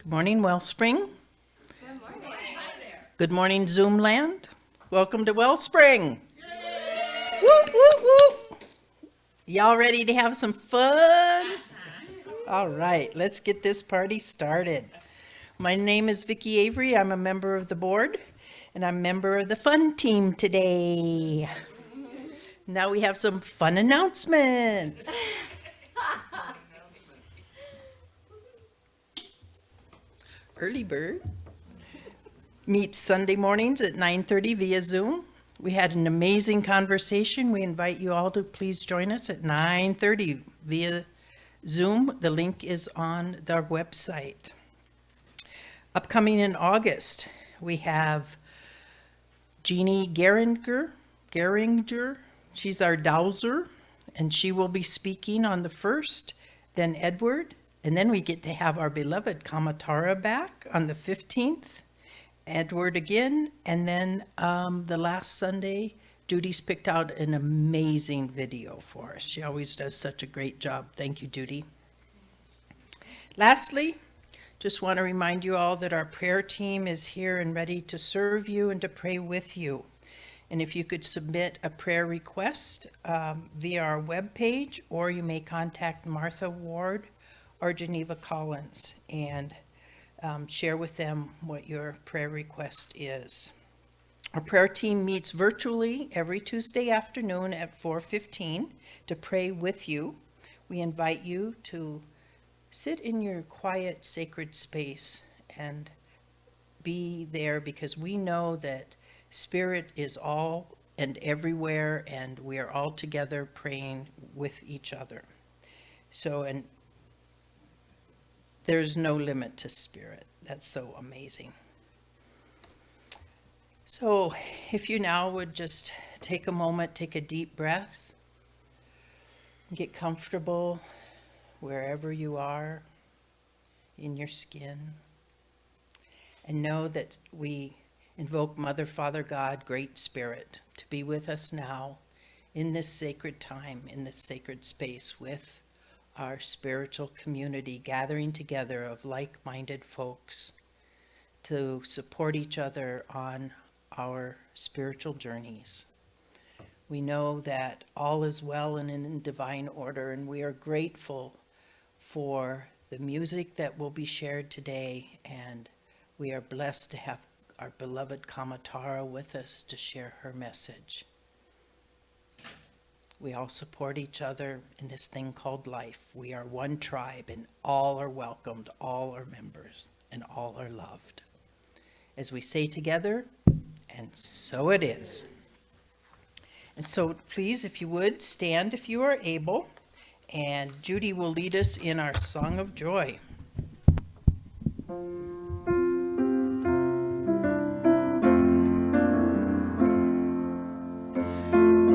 Morning, Wellspring. Good morning. Hi there. Good morning, Zoom land. Welcome to Wellspring. Woo, woo, woo. Y'all ready to have some fun? All right, let's get this party started. My name is Vicki Avery. I'm a member of the board, and I'm a member of the fun team today. Now we have some fun announcements. Early bird meets Sunday mornings at 9:30 via Zoom. We had an amazing conversation. We invite you all to please join us at 9:30 via Zoom. The link is on our website. Upcoming in August, we have Jeannie Geringer. She's our dowser, and she will be speaking on the 1st, then Edward, and then we get to have our beloved Kamatara back on the 15th, Edward again, and then the last Sunday, Judy's picked out an amazing video for us. She always does such a great job. Thank you, Judy. Lastly, just want to remind you all that our prayer team is here and ready to serve you and to pray with you. And if you could submit a prayer request via our webpage, or you may contact Martha Ward or Geneva Collins and share with them what your prayer request is. Our prayer team meets virtually every Tuesday afternoon at 4:15 to pray with you. We invite you to sit in your quiet, sacred space and be there, because we know that Spirit is all and everywhere, and we are all together praying with each other. So, and there's no limit to Spirit. That's so amazing. So if you now would just take a moment, take a deep breath, get comfortable wherever you are in your skin, and know that we invoke Mother, Father, God, Great Spirit, to be with us now in this sacred time, in this sacred space with our spiritual community, gathering together of like-minded folks to support each other on our spiritual journeys. We know that all is well and in divine order, and we are grateful for the music that will be shared today, and we are blessed to have our beloved Kamatara with us to share her message. We all support each other in this thing called life. We are one tribe, and all are welcomed, all are members, and all are loved. As we say together, and so it is. And so please, if you would, stand if you are able, and Judy will lead us in our song of joy.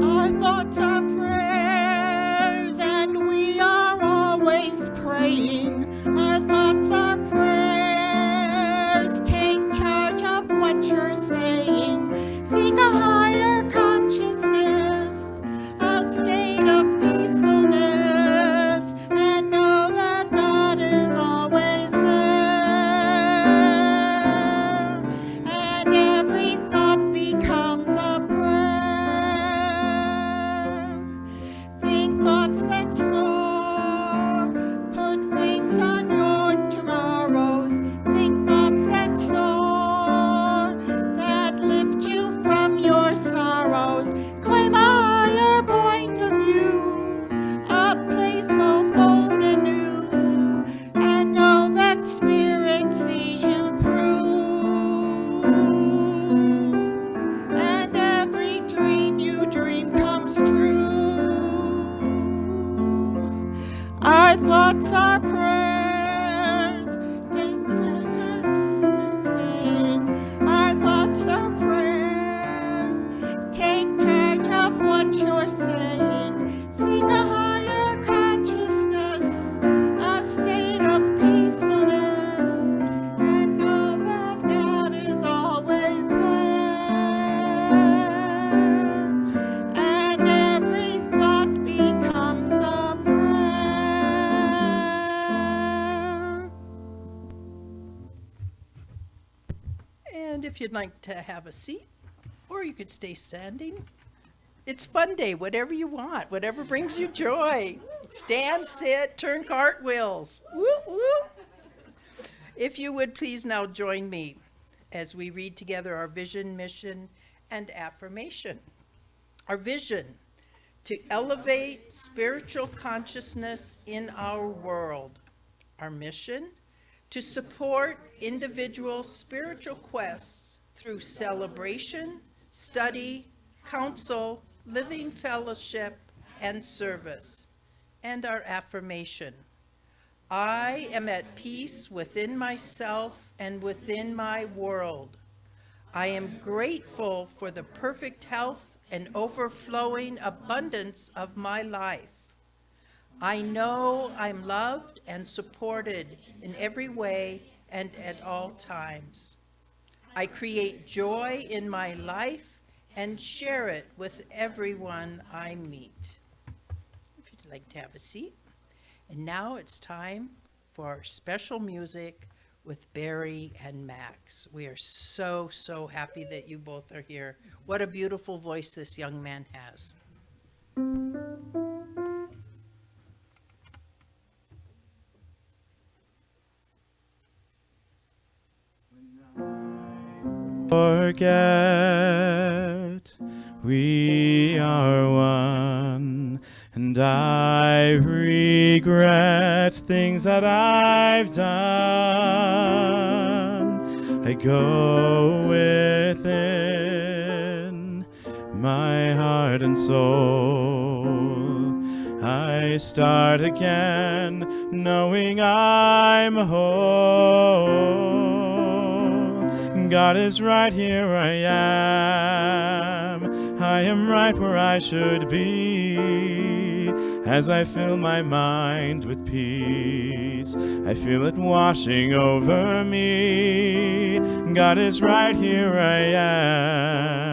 Our thoughts are prayers, and we are always praying. Our thoughts are prayers. Take charge of what you're saying. Seek a higher consciousness, a state of peacefulness, and know that God is always there. And every thought becomes a prayer. Think thoughts that soar, put wings on your tomorrows. Think thoughts that soar, that lift you from your sorrows. Claim a higher point of view, a place both old and new, and know that Spirit sees you through. And every dream you dream comes true. Our thoughts are prayers. Ding, ding, ding, ding. Our thoughts are prayers. Take charge of what you're saying. Seek a higher consciousness, a state of peacefulness, and know that God is always there. And every thought becomes a prayer. you'd like to have a seat, or you could stay standing. It's fun day, whatever you want, whatever brings you joy. Stand, sit, turn cartwheels. Woo, woo. If you would please now join me as we read together our vision, mission, and affirmation. Our vision: to elevate spiritual consciousness in our world. Our mission: to support individual spiritual quests through celebration, study, counsel, living fellowship, and service. And our affirmation: I am at peace within myself and within my world. I am grateful for the perfect health and overflowing abundance of my life. I know I'm loved and supported in every way and at all times. I create joy in my life and share it with everyone I meet. If you'd like to have a seat. And now it's time for our special music with Barry and Max. We are so, so happy that you both are here. What a beautiful voice this young man has. Forget we are one, and I regret things that I've done. I go within my heart and soul. I start again, knowing I'm whole. God is right, here I am right where I should be. As I fill my mind with peace, I feel it washing over me. God is right, here I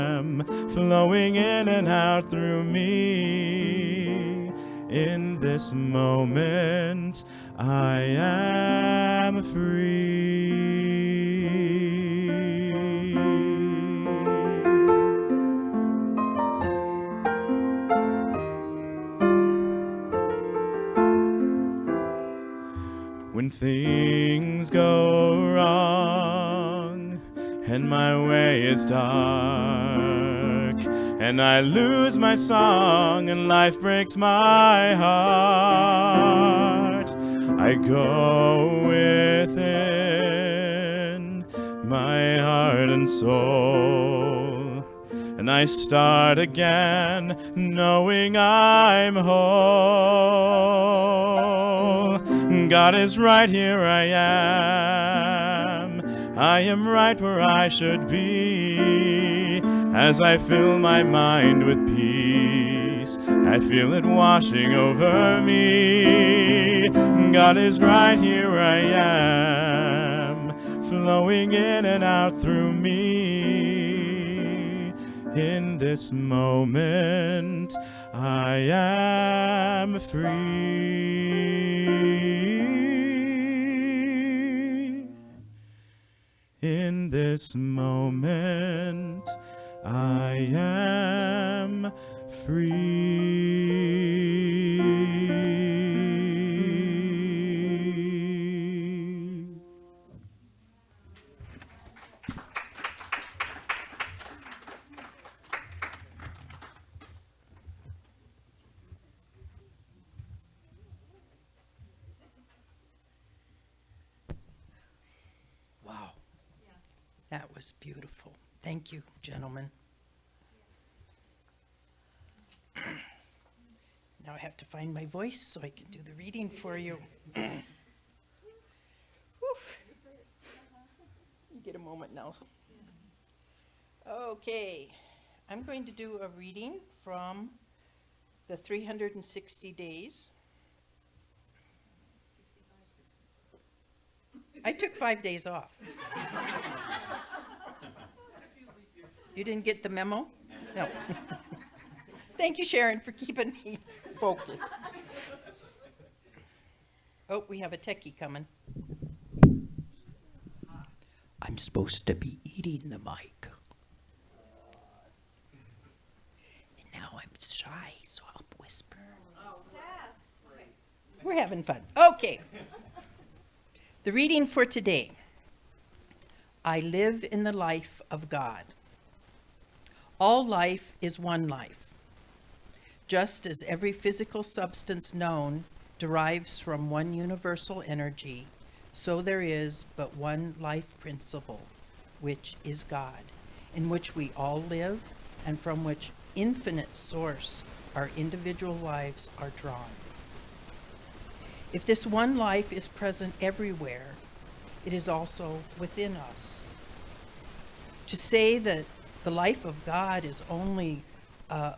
am, flowing in and out through me. In this moment, I am free. When things go wrong and my way is dark, and I lose my song and life breaks my heart, I go within my heart and soul, and I start again, knowing I'm whole. God is right, here I am right where I should be. As I fill my mind with peace, I feel it washing over me. God is right, here I am, flowing in and out through me. In this moment, I am free. In this moment, I am free. Wow. That was beautiful. Thank you, gentlemen. Now I have to find my voice so I can do the reading for you. Whew. You get a moment now. Okay, I'm going to do a reading from the 360 days. I took 5 days off. You didn't get the memo? No. Thank you, Sharon, for keeping me focused. Oh, we have a techie coming. I'm supposed to be eating the mic. And now I'm shy, so I'll whisper. We're having fun. Okay. The reading for today. I live in the life of God. All life is one life. Just as every physical substance known derives from one universal energy, so there is but one life principle, which is God, in which we all live and from which infinite source our individual lives are drawn. If this one life is present everywhere, it is also within us. To say that the life of God is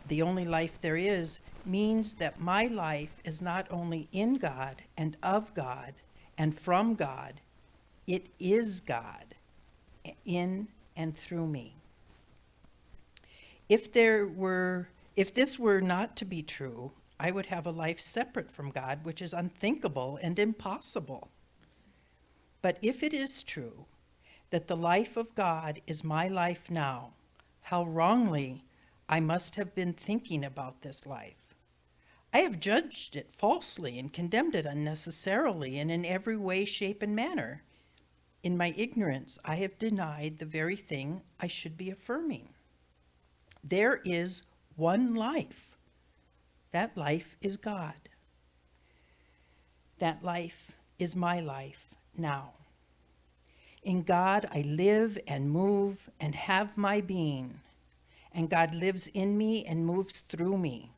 the only life there is means that my life is not only in God and of God and from God, it is God in and through me. If this were not to be true, I would have a life separate from God, which is unthinkable and impossible. But if it is true that the life of God is my life now, how wrongly I must have been thinking about this life. I have judged it falsely and condemned it unnecessarily and in every way, shape, and manner. In my ignorance, I have denied the very thing I should be affirming. There is one life. That life is God. That life is my life now. In God, I live and move and have my being, and God lives in me and moves through me.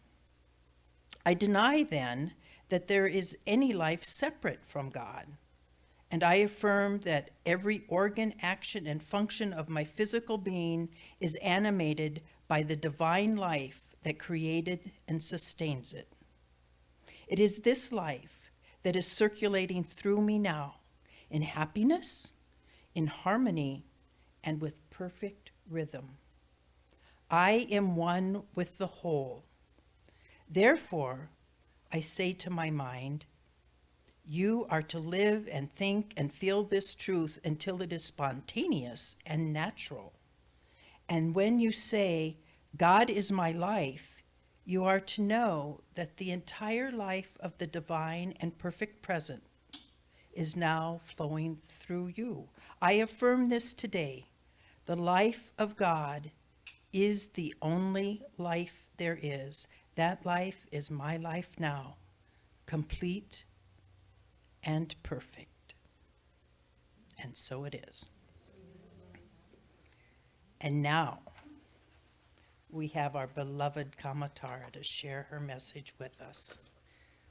I deny then that there is any life separate from God, and I affirm that every organ, action, and function of my physical being is animated by the divine life that created and sustains it. It is this life that is circulating through me now, in happiness, in harmony, and with perfect rhythm. I am one with the whole. Therefore, I say to my mind, you are to live and think and feel this truth until it is spontaneous and natural. And when you say, God is my life, you are to know that the entire life of the divine and perfect present is now flowing through you. I affirm this today. The life of God is the only life there is. That life is my life now, complete and perfect. And so it is. And now, we have our beloved Kamatara to share her message with us.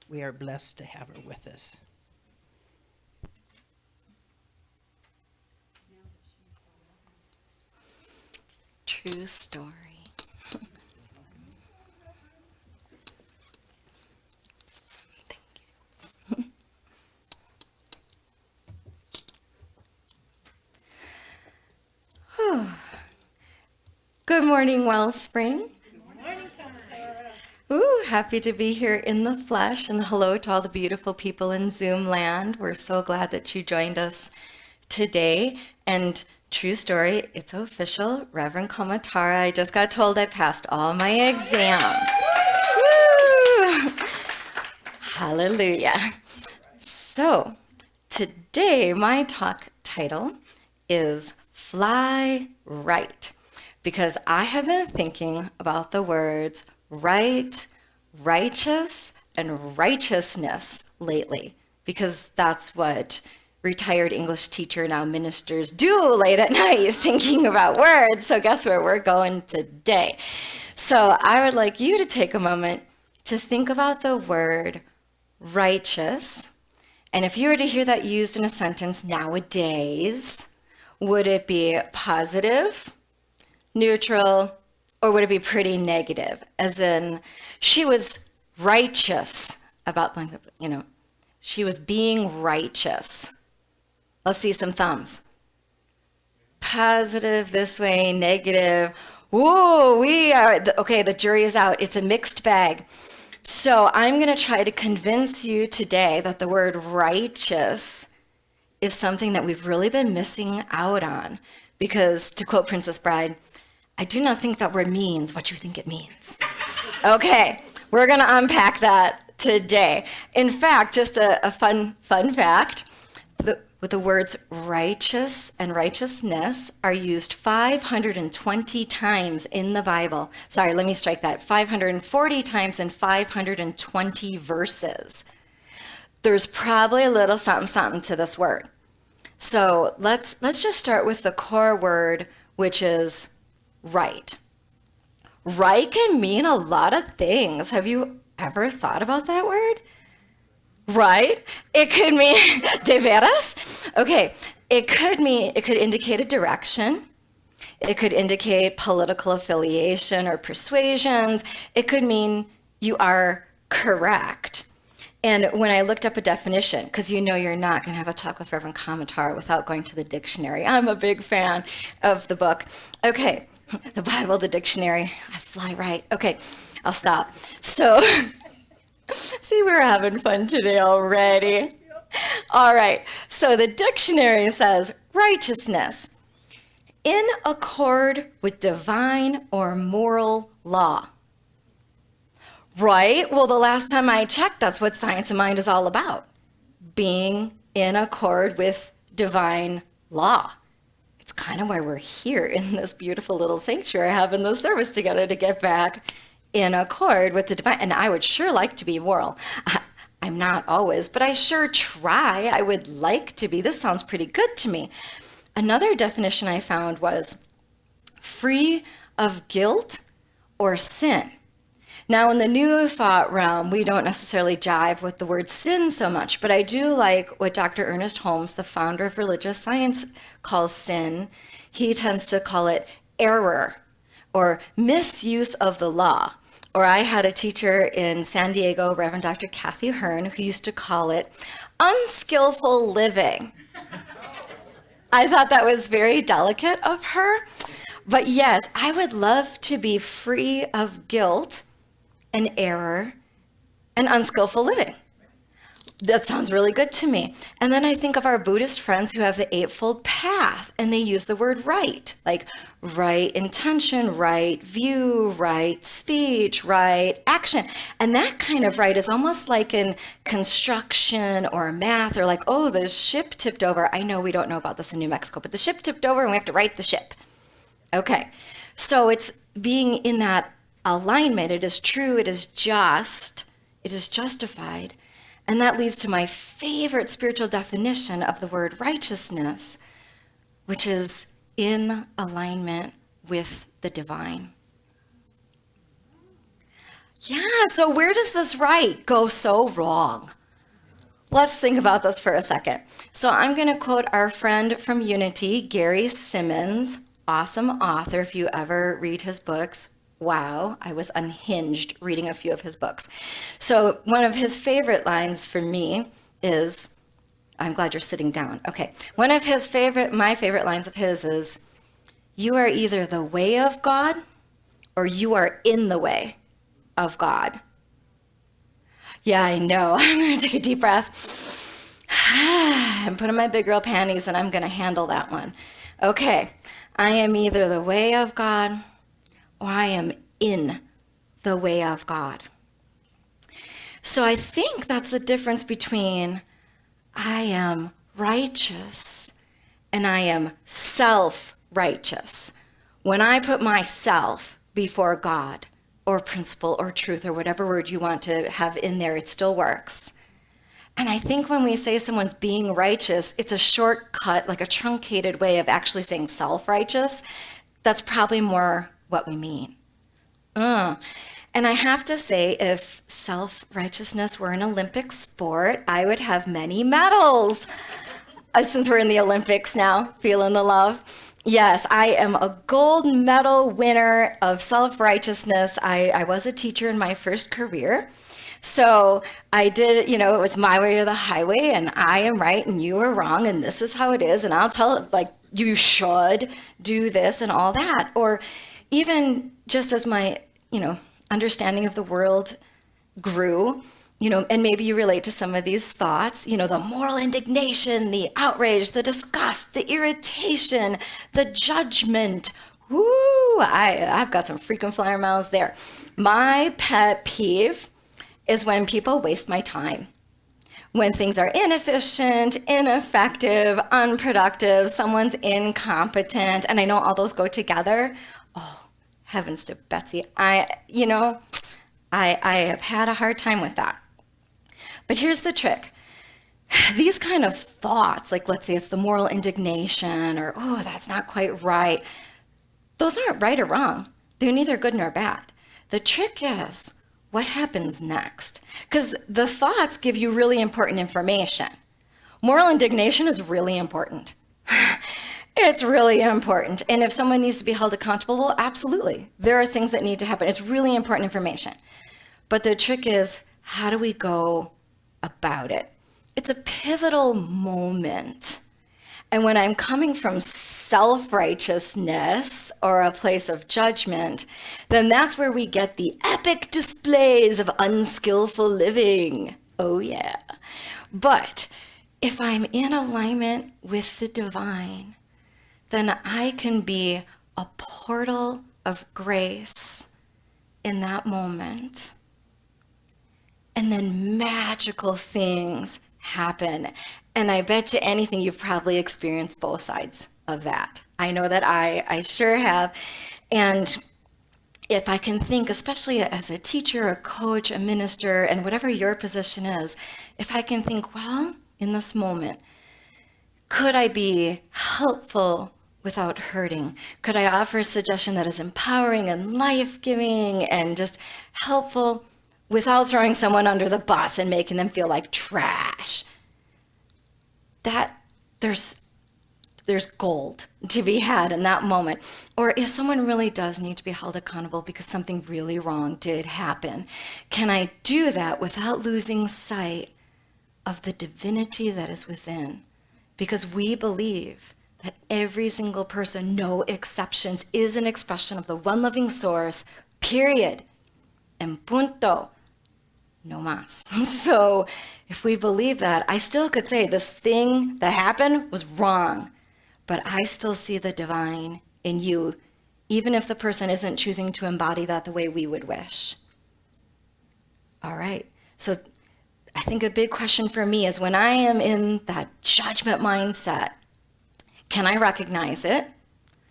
We are blessed to have her with us. True story. Thank you. Good morning, Wellspring. Good morning, Kamatara. Ooh, happy to be here in the flesh, and hello to all the beautiful people in Zoom land. We're so glad that you joined us today. And true story, it's official, Reverend Kamatara. I just got told I passed all my exams. Woo! Hallelujah. So today, my talk title is Fly Right, because I have been thinking about the words right, righteous, and righteousness lately, because that's what retired English teacher, now ministers, do late at night, thinking about words. So guess where we're going today? So I would like you to take a moment to think about the word righteous. And if you were to hear that used in a sentence nowadays, would it be positive, neutral, or would it be pretty negative? As in, she was righteous about, she was being righteous. Let's see some thumbs. Positive this way, negative. Whoa, we are, okay, the jury is out. It's a mixed bag. So I'm going to try to convince you today that the word righteous is something that we've really been missing out on. Because, to quote Princess Bride, I do not think that word means what you think it means. Okay, we're going to unpack that today. In fact, just a fun fact, the words righteous and righteousness are used 520 times in the Bible. Sorry, let me strike that. 540 times in 520 verses. There's probably a little something to this word. So let's just start with the core word, which is right. Right can mean a lot of things. Have you ever thought about that word? Right? It could mean de veras? Okay, it could indicate a direction. It could indicate political affiliation or persuasions. It could mean you are correct. And when I looked up a definition, because you know you're not going to have a talk with Rev Kamatara without going to the dictionary. I'm a big fan of the book. Okay, the Bible, the dictionary. I fly right. Okay, I'll stop. So, see, we're having fun today already. All right, so the dictionary says righteousness, in accord with divine or moral law. Right? Well, the last time I checked, that's what Science of Mind is all about. Being in accord with divine law. It's kind of why we're here in this beautiful little sanctuary having this service together, to get back in accord with the divine. And I would sure like to be moral. I'm not always, but I sure try. I would like to be. This sounds pretty good to me. Another definition I found was free of guilt or sin. Now, in the New Thought realm, we don't necessarily jive with the word sin so much, but I do like what Dr. Ernest Holmes, the founder of religious science, calls sin. He tends to call it error or misuse of the law. Or I had a teacher in San Diego, Reverend Dr. Kathy Hearn, who used to call it unskillful living. I thought that was very delicate of her. But yes, I would love to be free of guilt and error and unskillful living. That sounds really good to me. And then I think of our Buddhist friends who have the Eightfold Path, and they use the word right, like right intention, right view, right speech, right action. And that kind of right is almost like in construction or math, or like, oh, the ship tipped over. I know we don't know about this in New Mexico, but the ship tipped over and we have to right the ship. Okay, so it's being in that alignment. It is true, it is just, it is justified. And that leads to my favorite spiritual definition of the word righteousness, which is in alignment with the divine. Yeah, so where does this right go so wrong? Let's think about this for a second. So I'm going to quote our friend from Unity, Gary Simmons, awesome author. If you ever read his books, wow, I was unhinged reading a few of his books. So one of his favorite lines for me is, I'm glad you're sitting down. Okay. One of my favorite lines of his is, you are either the way of God or you are in the way of God. Yeah, I know. I'm going to take a deep breath. I'm putting my big girl panties and I'm going to handle that one. Okay. I am either the way of God or I am in the way of God. So I think that's the difference between I am righteous and I am self-righteous. When I put myself before God or principle or truth or whatever word you want to have in there, it still works. And I think when we say someone's being righteous, it's a shortcut, like a truncated way of actually saying self-righteous. That's probably more what we mean. And I have to say, if self-righteousness were an Olympic sport, I would have many medals. Since we're in the Olympics now, feeling the love. Yes, I am a gold medal winner of self-righteousness. I was a teacher in my first career. So I did, it was my way or the highway, and I am right and you are wrong, and this is how it is, and I'll tell it, like, you should do this and all that. Or even just as my, understanding of the world grew, and maybe you relate to some of these thoughts, the moral indignation, the outrage, the disgust, the irritation, the judgment. Woo, I've got some frequent flyer miles there. My pet peeve is when people waste my time. When things are inefficient, ineffective, unproductive, someone's incompetent, and I know all those go together. Oh, heavens to Betsy. I have had a hard time with that. But here's the trick. These kind of thoughts, like let's say it's the moral indignation or, oh, that's not quite right. Those aren't right or wrong. They're neither good nor bad. The trick is what happens next. Because the thoughts give you really important information. Moral indignation is really important. It's really important. And if someone needs to be held accountable, well, absolutely. There are things that need to happen. It's really important information. But the trick is, how do we go about it? It's a pivotal moment. And when I'm coming from self-righteousness or a place of judgment, then that's where we get the epic displays of unskillful living. Oh yeah. But if I'm in alignment with the divine, then I can be a portal of grace in that moment. And then magical things happen. And I bet you anything you've probably experienced both sides of that. I know that I sure have. And if I can think, especially as a teacher, a coach, a minister, and whatever your position is, if I can think, well, in this moment, could I be helpful without hurting? Could I offer a suggestion that is empowering and life-giving and just helpful without throwing someone under the bus and making them feel like trash? That there's gold to be had in that moment. Or if someone really does need to be held accountable because something really wrong did happen, can I do that without losing sight of the divinity that is within? Because we believe that every single person, no exceptions, is an expression of the one loving source, period. And punto. No más. So if we believe that, I still could say this thing that happened was wrong, but I still see the divine in you, even if the person isn't choosing to embody that the way we would wish. All right. So I think a big question for me is when I am in that judgment mindset, can I recognize it?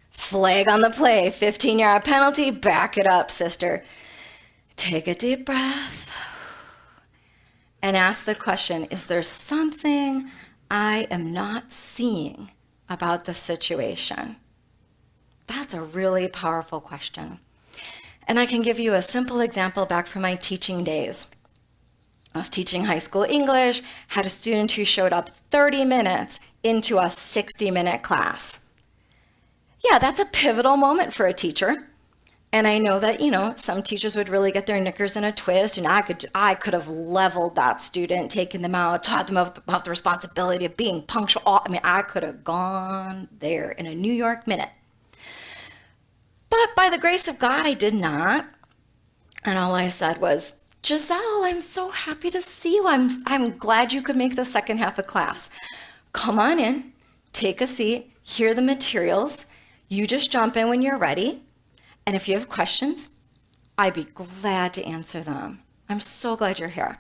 Flag on the play, 15-yard penalty, back it up, sister. Take a deep breath and ask the question, is there something I am not seeing about the situation? That's a really powerful question. And I can give you a simple example back from my teaching days. I was teaching high school English, had a student who showed up 30 minutes into a 60-minute class. Yeah, that's a pivotal moment for a teacher. And I know that, some teachers would really get their knickers in a twist, and I could have leveled that student, taken them out, taught them about the responsibility of being punctual. I could have gone there in a New York minute. But by the grace of God, I did not. And all I said was, Giselle, I'm so happy to see you. I'm glad you could make the second half of class. Come on in, take a seat, hear the materials. You just jump in when you're ready. And if you have questions, I'd be glad to answer them. I'm so glad you're here.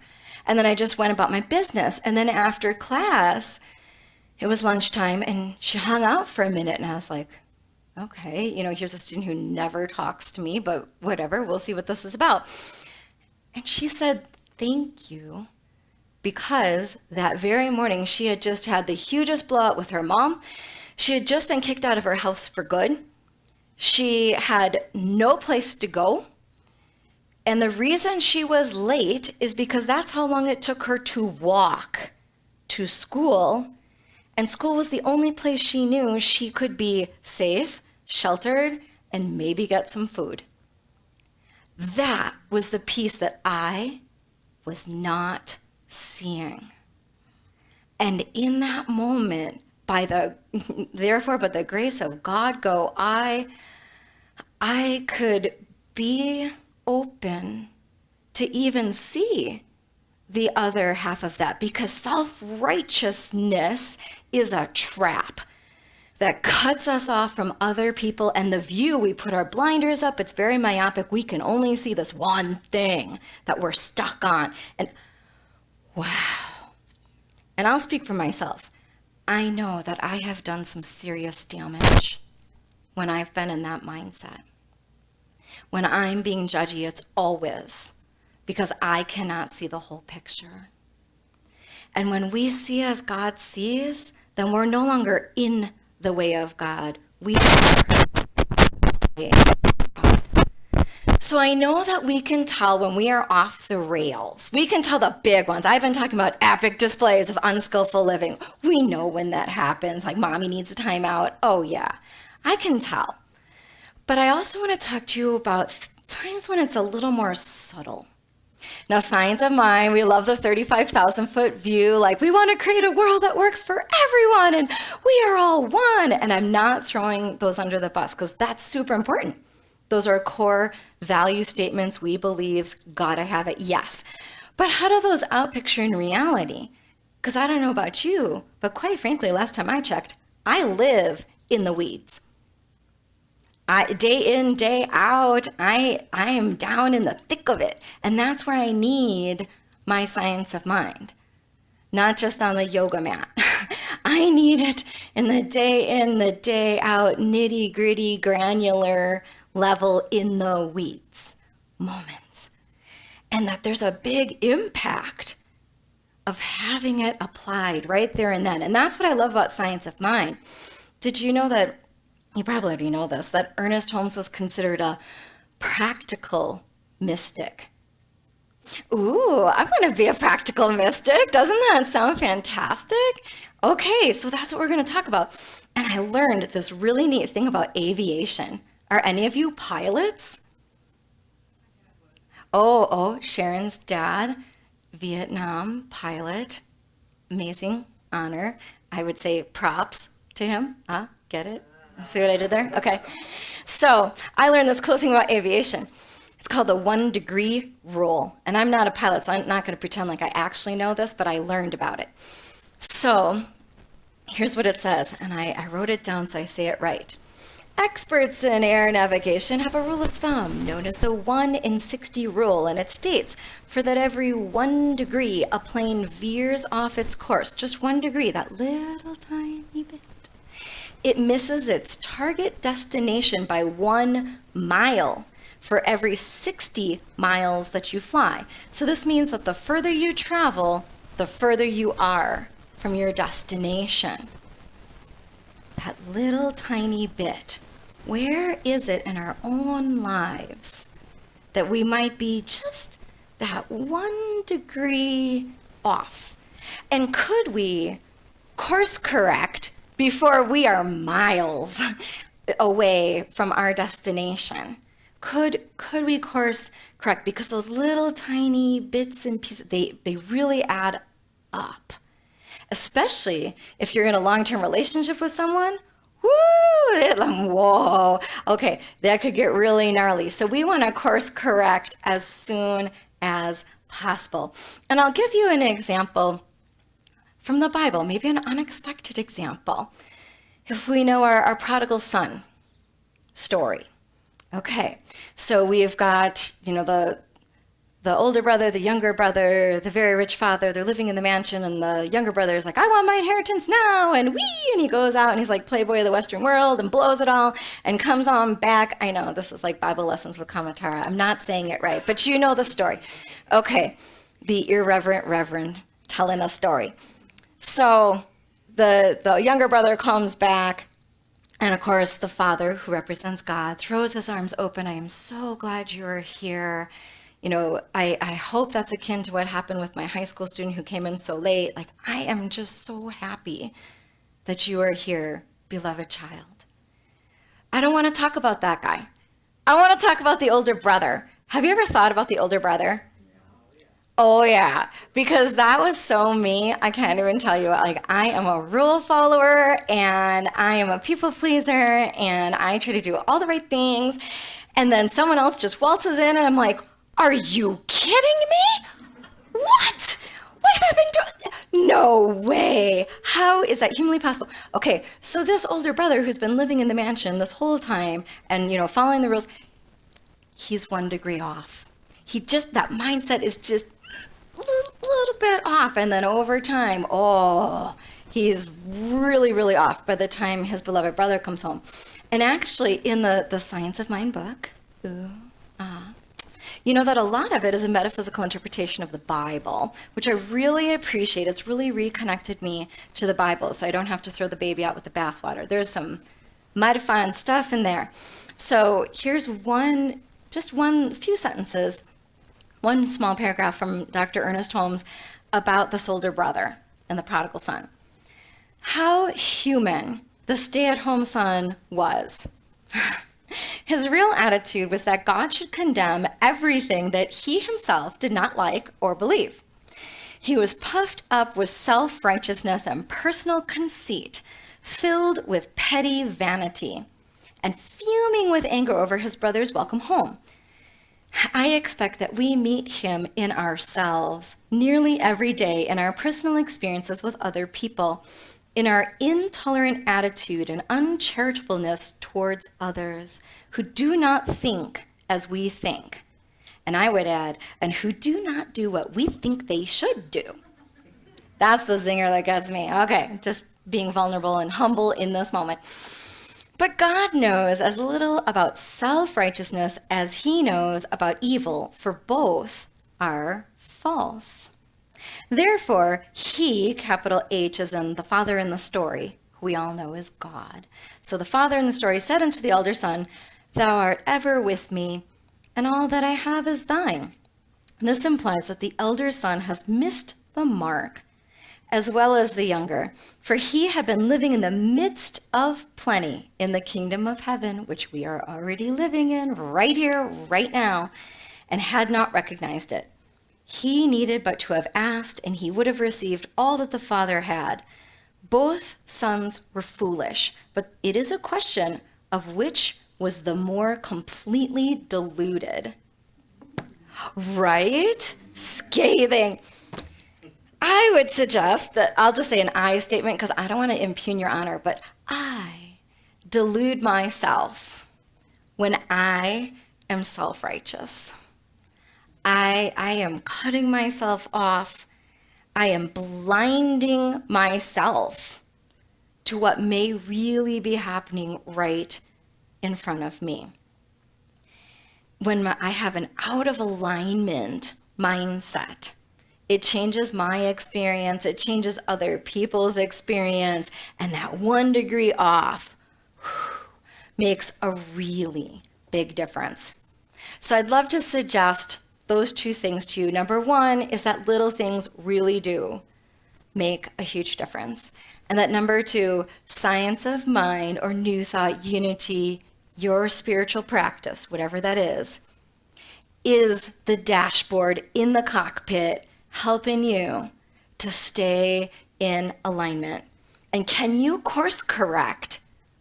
And then I just went about my business. And then after class, it was lunchtime, and she hung out for a minute. And I was like, okay, here's a student who never talks to me, but whatever, we'll see what this is about. And she said, thank you, because that very morning she had just had the hugest blowout with her mom. She had just been kicked out of her house for good. She had no place to go. And the reason she was late is because that's how long it took her to walk to school. And school was the only place she knew she could be safe, sheltered, and maybe get some food. That was the piece that I was not seeing. And in that moment, by the grace of God, I could be open to even see the other half of that, because self-righteousness is a trap that cuts us off from other people and the view. We put our blinders up. It's very myopic. We can only see this one thing that we're stuck on. And wow. And I'll speak for myself. I know that I have done some serious damage when I've been in that mindset. When I'm being judgy, it's always because I cannot see the whole picture. And when we see as God sees, then we're no longer in the way of God. We are. So I know that we can tell when we are off the rails. We can tell the big ones. I've been talking about epic displays of unskillful living. We know when that happens, like mommy needs a timeout. Oh yeah, I can tell. But I also want to talk to you about times when it's a little more subtle. Now, Science of Mind, we love the 35,000 foot view. Like, we want to create a world that works for everyone and we are all one. And I'm not throwing those under the bus because that's super important. Those are core value statements. We believe, gotta have it, yes. But how do those outpicture in reality? Because I don't know about you, but quite frankly, last time I checked, I live in the weeds. Day in, day out, I am down in the thick of it. And that's where I need my science of mind. Not just on the yoga mat. I need it in, the day out, nitty gritty, granular level in the weeds moments. And that there's a big impact of having it applied right there and then. And that's what I love about Science of Mind. Did you know that, you probably already know this, that Ernest Holmes was considered a practical mystic? Ooh, I want to be a practical mystic. Doesn't that sound fantastic? Okay, so that's what we're going to talk about. And I learned this really neat thing about aviation. Are any of you pilots? Oh, Sharon's dad, Vietnam pilot. Amazing honor. I would say props to him. Get it? See what I did there? Okay. So I learned this cool thing about aviation. It's called the 1 degree rule. And I'm not a pilot, so I'm not going to pretend like I actually know this, but I learned about it. So here's what it says, and I wrote it down so I say it right. Experts in air navigation have a rule of thumb known as the 1 in 60 rule, and it states, for that every 1 degree a plane veers off its course, just 1 degree, that little tiny bit, it misses its target destination by 1 mile for every 60 miles that you fly. So this means that the further you travel, the further you are from your destination. That little tiny bit. Where is it in our own lives that we might be just that 1 degree off? And could we course correct before we are miles away from our destination? Could we course correct? Because those little tiny bits and pieces, they really add up. Especially if you're in a long-term relationship with someone. Whoa, okay, that could get really gnarly. So we want to course correct as soon as possible. And I'll give you an example from the Bible, maybe an unexpected example. If we know our prodigal son story. Okay, so we've got, the older brother, the younger brother, the very rich father, they're living in the mansion, and the younger brother is like, I want my inheritance now, and he goes out and he's like Playboy of the Western world and blows it all and comes on back. I know, this is like Bible lessons with Kamatara. I'm not saying it right, but you know the story. Okay, the irreverent reverend telling a story. So the younger brother comes back, and of course the father, who represents God, throws his arms open. I am so glad you're here. I hope that's akin to what happened with my high school student who came in so late. Like, I am just so happy that you are here, beloved child. I don't want to talk about that guy. I want to talk about the older brother. Have you ever thought about the older brother? Oh yeah, because that was so me. I can't even tell you, like, I am a rule follower and I am a people pleaser and I try to do all the right things. And then someone else just waltzes in and I'm like, are you kidding me? What? happened to... No way. How is that humanly possible? Okay, so this older brother who's been living in the mansion this whole time and, following the rules, he's 1 degree off. That mindset is just a little bit off. And then over time, he's really, really off by the time his beloved brother comes home. And actually, in the Science of Mind book, you know that a lot of it is a metaphysical interpretation of the Bible, which I really appreciate. It's really reconnected me to the Bible, so I don't have to throw the baby out with the bathwater. There's some mighty fine stuff in there. So here's few sentences, one small paragraph from Dr. Ernest Holmes about this older brother and the prodigal son. How human the stay-at-home son was. His real attitude was that God should condemn everything that he himself did not like or believe. He was puffed up with self-righteousness and personal conceit, filled with petty vanity, and fuming with anger over his brother's welcome home. I expect that we meet him in ourselves nearly every day in our personal experiences with other people, in our intolerant attitude and uncharitableness towards others who do not think as we think. And I would add, and who do not do what we think they should do. That's the zinger that gets me. Okay, just being vulnerable and humble in this moment. But God knows as little about self-righteousness as he knows about evil, for both are false. Therefore, he, capital H, as in the father in the story, who we all know is God. So the father in the story said unto the elder son, Thou art ever with me, and all that I have is thine. This implies that the elder son has missed the mark, as well as the younger, for he had been living in the midst of plenty in the kingdom of heaven, which we are already living in right here, right now, and had not recognized it. He needed but to have asked, and he would have received all that the Father had. Both sons were foolish, but it is a question of which was the more completely deluded. Right? Scathing. I would suggest that I'll just say an I statement because I don't want to impugn your honor, but I delude myself when I am self-righteous. I am cutting myself off. I am blinding myself to what may really be happening right in front of me. When I have an out of alignment mindset, it changes my experience, it changes other people's experience, and that 1 degree off makes a really big difference. So I'd love to suggest those 2 things to you. Number 1 is that little things really do make a huge difference. And that number 2, science of mind or new thought unity, your spiritual practice, whatever that is the dashboard in the cockpit helping you to stay in alignment. And can you course correct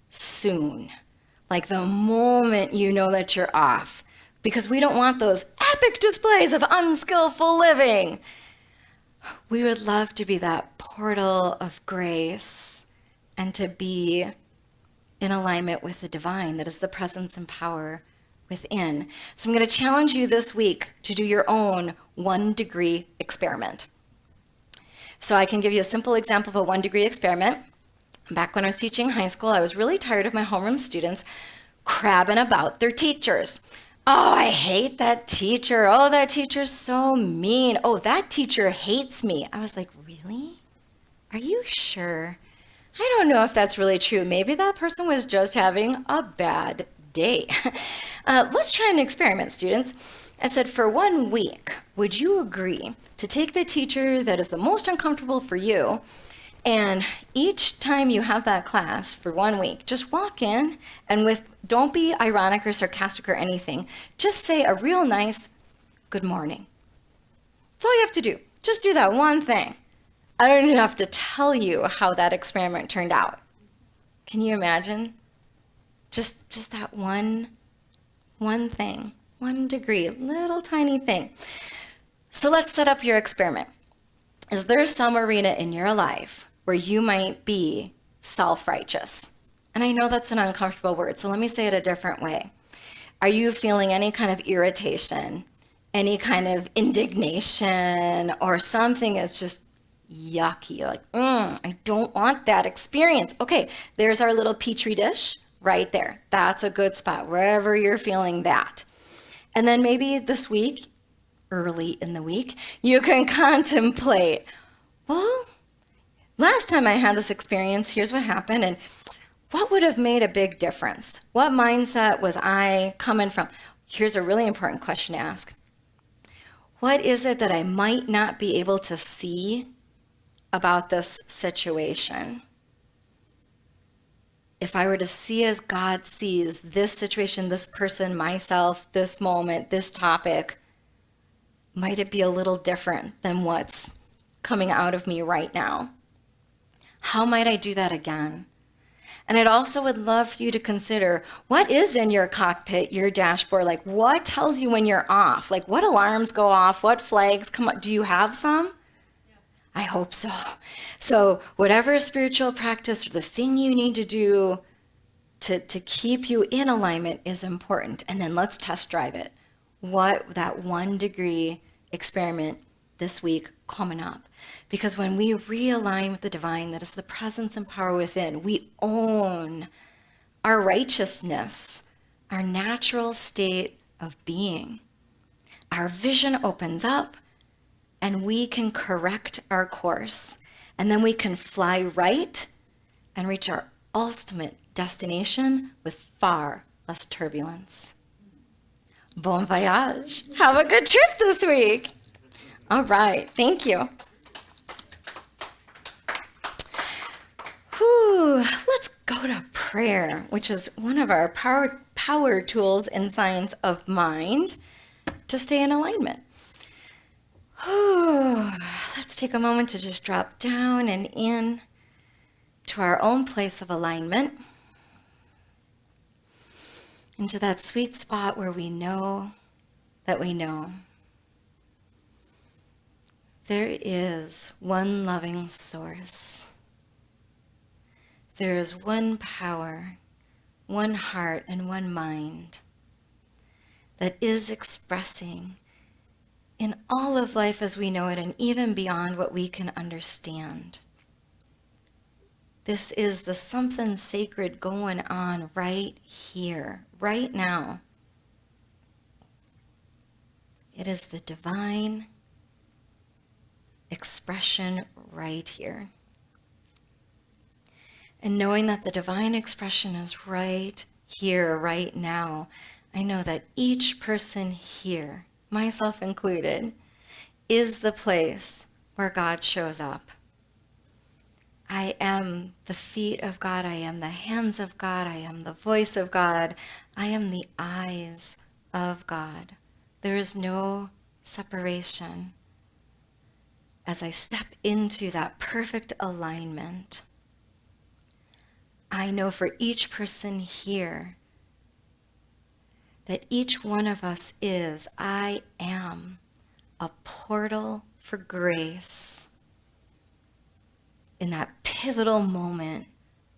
soon? Like the moment you know that you're off. Because we don't want those epic displays of unskillful living. We would love to be that portal of grace and to be in alignment with the divine that is the presence and power within. So I'm going to challenge you this week to do your own 1 degree experiment. So I can give you a simple example of a 1 degree experiment. Back when I was teaching high school, I was really tired of my homeroom students crabbing about their teachers. Oh, I hate that teacher. Oh, that teacher's so mean. Oh, that teacher hates me. I was like, really? Are you sure? I don't know if that's really true. Maybe that person was just having a bad day. Let's try an experiment, students. I said, for 1 week, would you agree to take the teacher that is the most uncomfortable for you, and each time you have that class for 1 week, just walk in and don't be ironic or sarcastic or anything. Just say a real nice good morning. That's all you have to do. Just do that one thing. I don't even have to tell you how that experiment turned out. Can you imagine? Just that one thing, 1 degree, little tiny thing. So let's set up your experiment. is there some arena in your life where you might be self-righteous? And I know that's an uncomfortable word, so let me say it a different way. Are you feeling any kind of irritation, any kind of indignation, or something is just yucky, like, I don't want that experience? Okay, there's our little petri dish right there. That's a good spot, wherever you're feeling that. And then maybe this week, early in the week, you can contemplate, well, last time I had this experience, here's what happened, and what would have made a big difference? What mindset was I coming from? Here's a really important question to ask. What is it that I might not be able to see about this situation? If I were to see as God sees this situation, this person, myself, this moment, this topic, might it be a little different than what's coming out of me right now? How might I do that again? And I'd also would love for you to consider, what is in your cockpit, your dashboard? Like, what tells you when you're off? Like, what alarms go off? What flags come up? Do you have some? I hope so. So whatever spiritual practice or the thing you need to do to keep you in alignment is important. And then let's test drive it. What that 1 degree experiment this week coming up. Because when we realign with the divine, that is the presence and power within, we own our righteousness, our natural state of being. Our vision opens up, and we can correct our course. And then we can fly right and reach our ultimate destination with far less turbulence. Bon voyage. Have a good trip this week. All right. Thank you. Whew. Let's go to prayer, which is one of our power tools in science of mind to stay in alignment. Let's take a moment to just drop down and in to our own place of alignment, into that sweet spot where we know that we know. There is one loving source. There is one power, one heart, and one mind that is expressing in all of life as we know it, and even beyond what we can understand. This is the something sacred going on right here, right now. It is the divine expression right here. And knowing that the divine expression is right here, right now, I know that each person here, myself included, is the place where God shows up. I am the feet of God. I am the hands of God. I am the voice of God. I am the eyes of God. There is no separation. As I step into that perfect alignment, I know for each person here that each one of us is, I am a portal for grace in that pivotal moment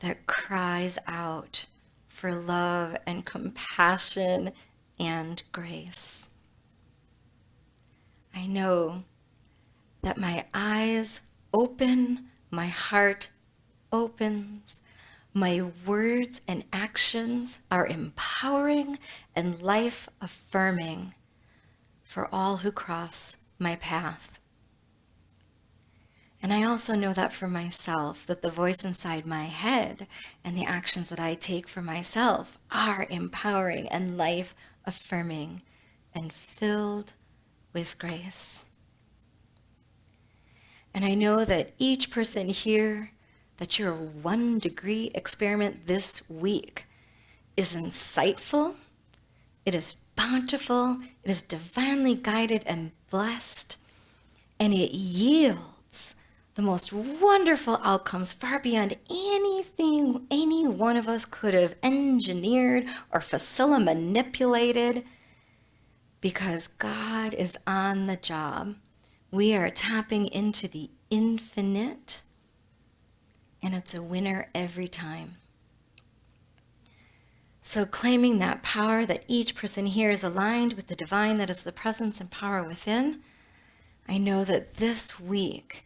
that cries out for love and compassion and grace. I know that my eyes open, my heart opens, my words and actions are empowering and life-affirming for all who cross my path. And I also know that for myself, that the voice inside my head and the actions that I take for myself are empowering and life-affirming and filled with grace. And I know that each person here, that your 1 degree experiment this week is insightful, it is bountiful, it is divinely guided and blessed, and it yields the most wonderful outcomes far beyond anything any one of us could have engineered or facility manipulated, because God is on the job. We are tapping into the infinite, and it's a winner every time. So claiming that power, that each person here is aligned with the divine that is the presence and power within, I know that this week,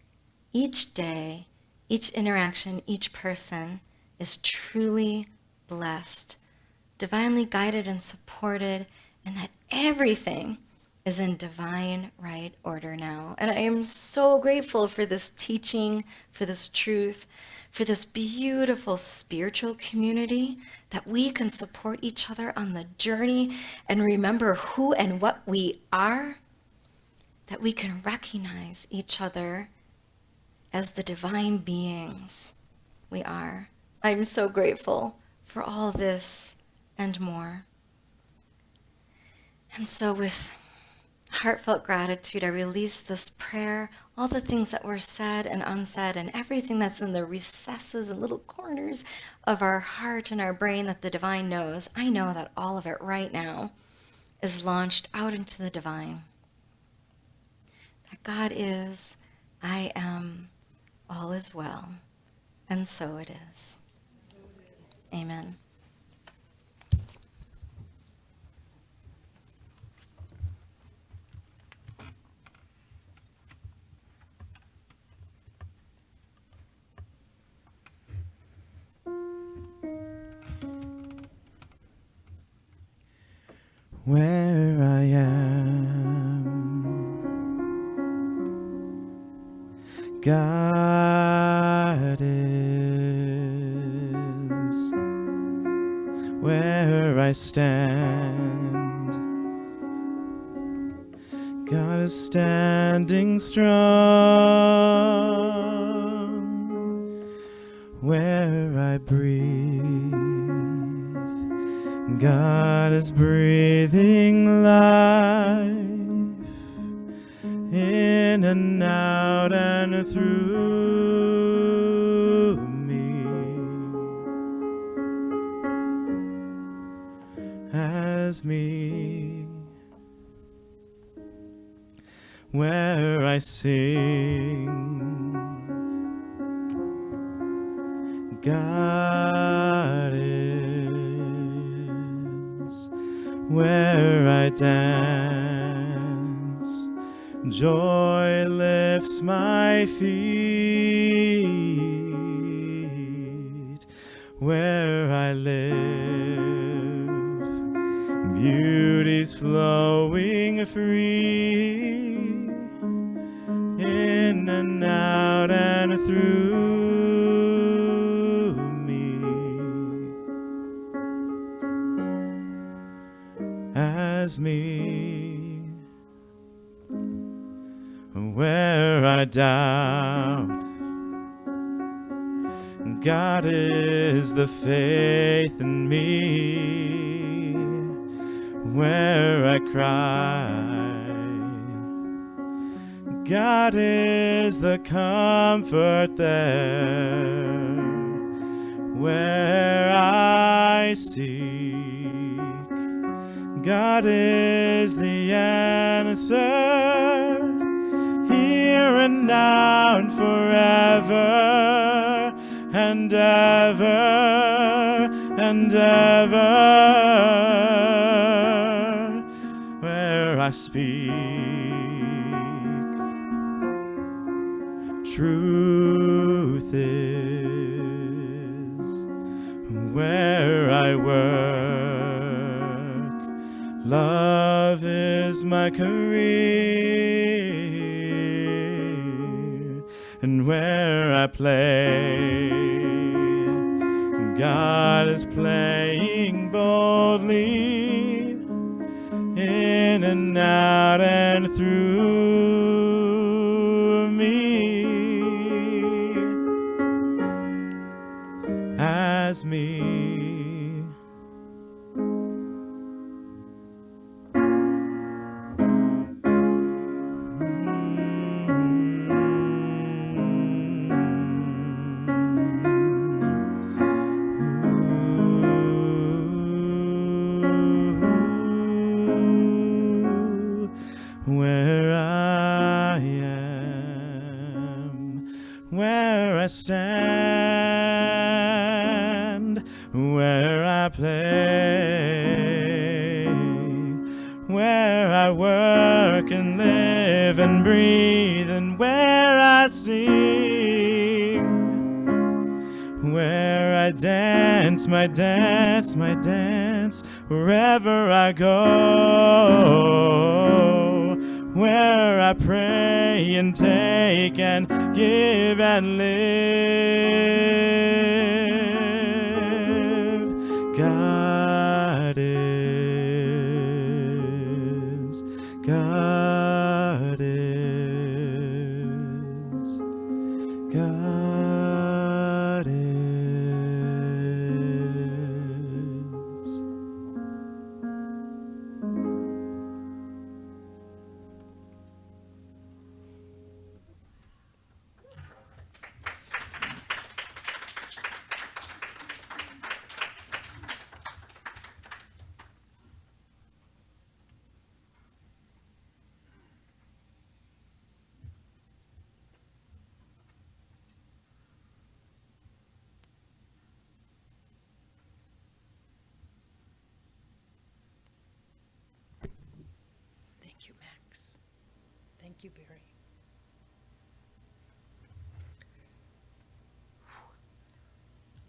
each day, each interaction, each person is truly blessed, divinely guided and supported, and that everything is in divine right order now. And I am so grateful for this teaching, for this truth, for this beautiful spiritual community that we can support each other on the journey and remember who and what we are, that we can recognize each other as the divine beings we are. I'm so grateful for all this and more. And so with heartfelt gratitude, I release this prayer, all the things that were said and unsaid, and everything that's in the recesses and little corners of our heart and our brain that the divine knows. I know that all of it right now is launched out into the divine. That God is, I am, all is well, and so it is. Amen. Where I am, God is. Where I stand, God is standing strong. Where I breathe, God is breathing life in and out and through me. As me, where I sing, God is. Where I dance, joy lifts my feet. Where I live, beauty's flowing free, in and out and through me. As me, where I doubt, God is the faith in me. Where I cry, God is the comfort there. Where I seek, God is the answer. Here and now and forever and ever and ever. Where I speak, truth is. Where I work, love is my career. And where I play, God is playing boldly, in and out and through me. As me, I stand, where I play, where I work and live and breathe, and where I sing, where I dance my dance, my dance, wherever I go, where I pray and take and give and live. God is, God is, God is. Thank you, Max. Thank you, Barry.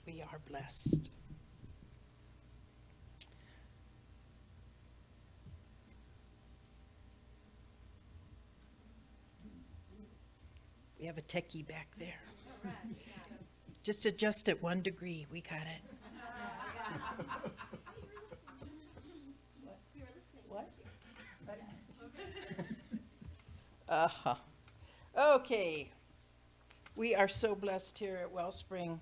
We are blessed. We have a techie back there. Just adjust it 1 degree. We got it. What? Uh-huh. Okay. We are so blessed here at Wellspring.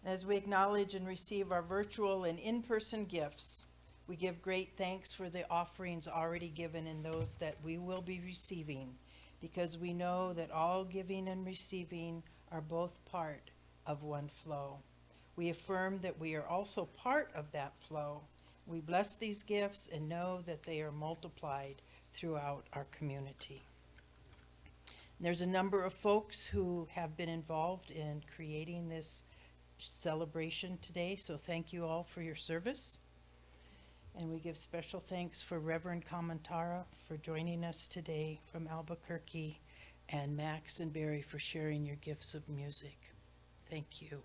As we acknowledge and receive our virtual and in-person gifts, we give great thanks for the offerings already given and those that we will be receiving, because we know that all giving and receiving are both part of one flow. We affirm that we are also part of that flow. We bless these gifts and know that they are multiplied throughout our community. There's a number of folks who have been involved in creating this celebration today, so thank you all for your service. And we give special thanks for Rev Kamatara for joining us today from Albuquerque, and Max and Barry for sharing your gifts of music. Thank you.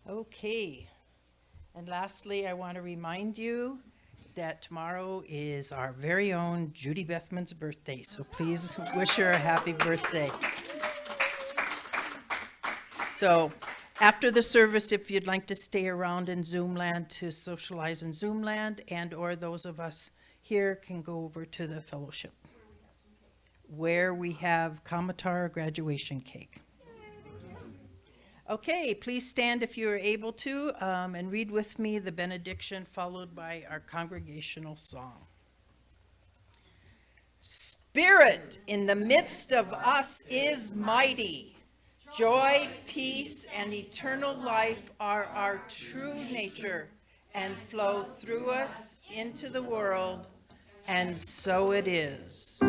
Okay, and lastly, I want to remind you that tomorrow is our very own Judy Bethman's birthday, so please wish her a happy birthday. So after the service, if you'd like to stay around in Zoomland to socialize in Zoomland, and or those of us here can go over to the fellowship where we have Kamatara graduation cake. Okay, please stand if you are able to, and read with me the benediction followed by our congregational song. Spirit in the midst of us is mighty. Joy, peace, and eternal life are our true nature and flow through us into the world, and so it is.